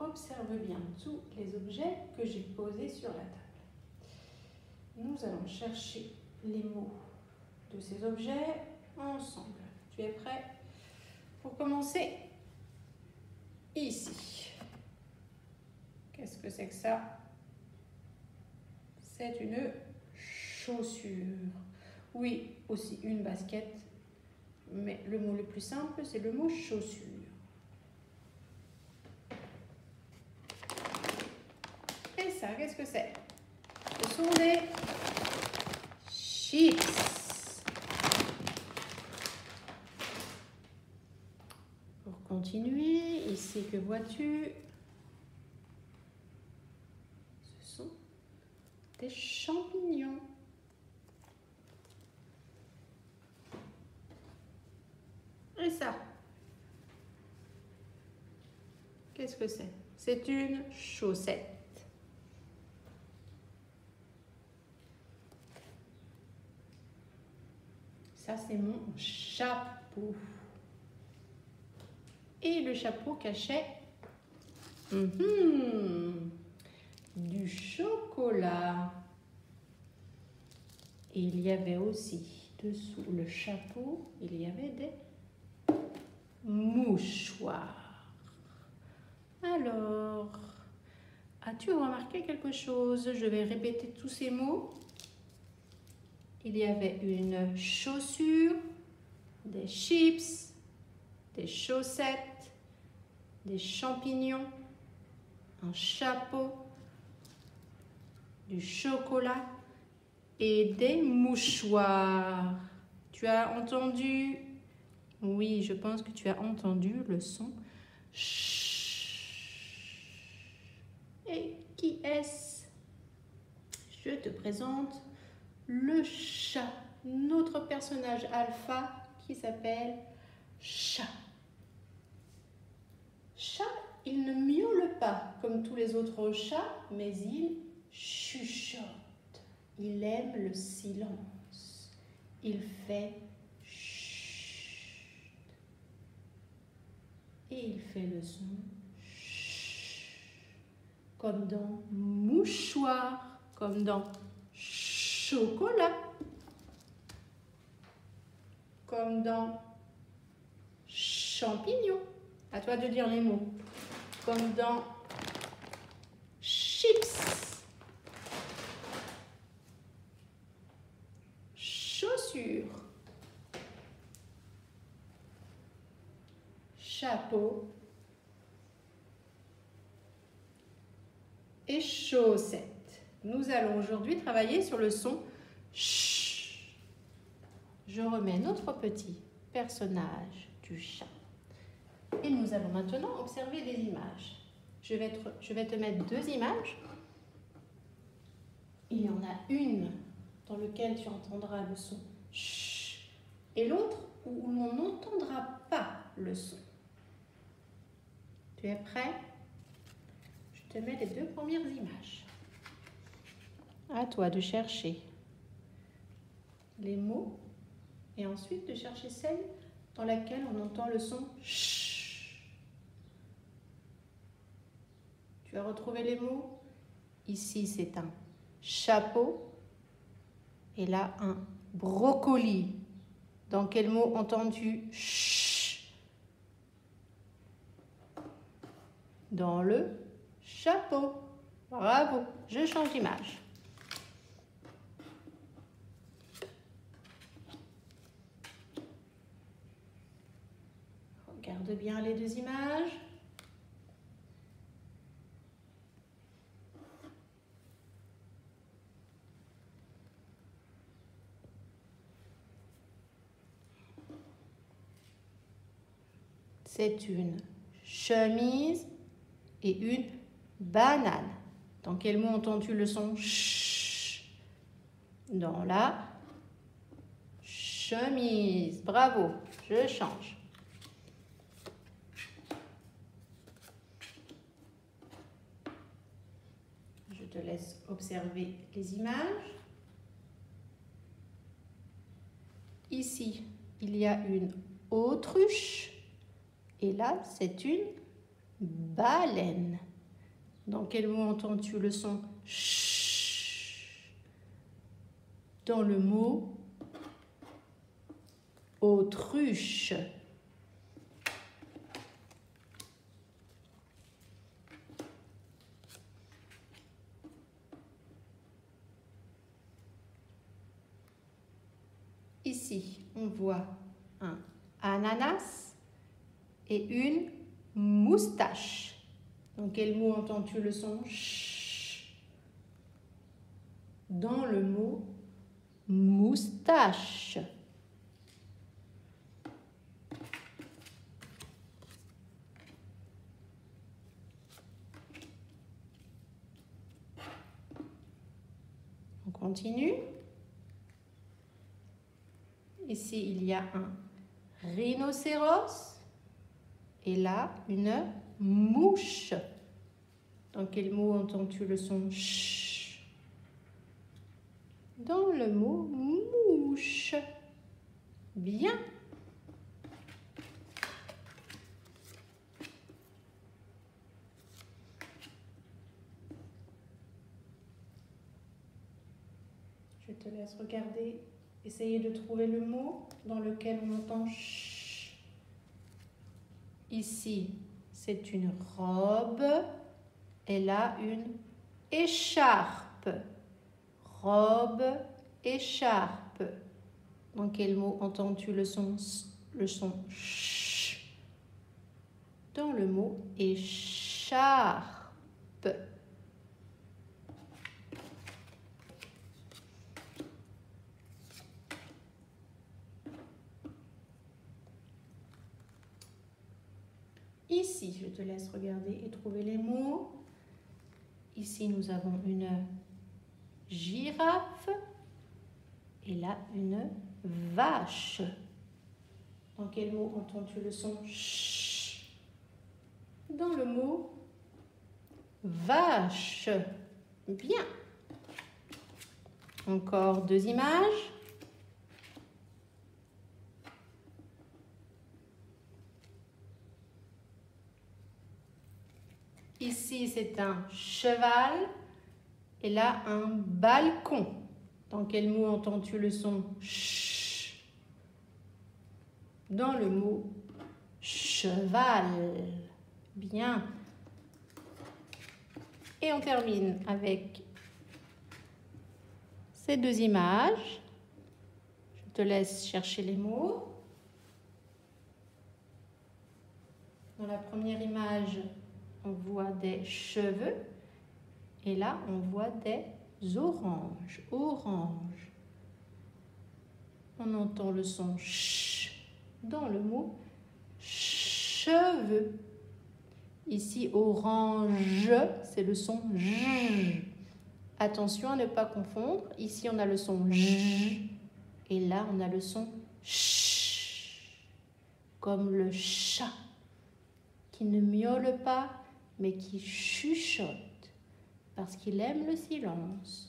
observe bien tous les objets que j'ai posés sur la table. Nous allons chercher les mots de ces objets ensemble. Tu es prêt? Pour commencer, ici. Qu'est-ce que c'est que ça? C'est une chaussure. Oui, aussi une basket, mais le mot le plus simple, c'est le mot chaussure. Et ça, qu'est-ce que c'est? Ce sont des chips. Pour continuer, ici, que vois-tu? Ce sont des champignons. Et ça, qu'est-ce que c'est? C'est une chaussette. Ça, c'est mon chapeau. Et le chapeau cachait du chocolat. Et il y avait aussi, dessous le chapeau, il y avait des mouchoirs. Alors, as-tu remarqué quelque chose? Je vais répéter tous ces mots. Il y avait une chaussure, des chips, des chaussettes, des champignons, un chapeau, du chocolat et des mouchoirs. Tu as entendu? Oui, je pense que tu as entendu le son ch. Et qui est-ce? Je te présente le chat, notre personnage alpha qui s'appelle Chat. Chat, il ne miaule pas comme tous les autres chats, mais il chuchote. Il aime le silence. Il fait chut. Et il fait le son chut. Comme dans mouchoir, comme dans chocolat, comme dans champignon. À toi de dire les mots. Comme dans chips, chaussures, chapeau et chaussettes. Nous allons aujourd'hui travailler sur le son ch. Je remets notre petit personnage du chat. Et nous allons maintenant observer les images. Je vais te mettre deux images. Il y en a une dans laquelle tu entendras le son ch et l'autre où l'on n'entendra pas le son. Tu es prêt? Je te mets les deux premières images. À toi de chercher les mots et ensuite de chercher celle dans laquelle on entend le son ch. Tu as retrouvé les mots? Ici, c'est un chapeau et là, un brocoli. Dans quel mot entends-tu ch? Dans le chapeau. Bravo. Je change d'image. Regarde bien les deux images. C'est une chemise et une banane. Dans quel mot entends-tu le son ch? Dans la chemise. Bravo, je change. Je te laisse observer les images. Ici, il y a une autruche et là, c'est une baleine. Dans quel mot entends-tu le son ch? Dans le mot autruche. Ici, on voit un ananas et une moustache. Dans quel mot entends-tu le son ch? Dans le mot moustache. On continue. Ici, il y a un rhinocéros et là, une mouche. Dans quel mot entends-tu le son ch? Dans le mot mouche. Bien. Je te laisse regarder, essayer de trouver le mot dans lequel on entend ch. Ici, c'est une robe. Elle a une écharpe. Robe, écharpe. Dans quel mot entends-tu le son ch? Dans le mot écharpe. Ici, je te laisse regarder et trouver les mots. Ici, nous avons une girafe et là, une vache. Dans quel mot entends-tu le son ch? Dans le mot vache. Bien. Encore deux images. Ici, c'est un cheval et là, un balcon. Dans quel mot entends-tu le son ch? Dans le mot cheval. Bien. Et on termine avec ces deux images. Je te laisse chercher les mots. Dans la première image, on voit des cheveux et là, on voit des oranges. Orange. On entend le son ch dans le mot cheveux. Ici, orange, c'est le son j. Attention à ne pas confondre. Ici, on a le son j et là, on a le son ch. Comme le chat qui ne miaule pas, mais qui chuchote parce qu'il aime le silence.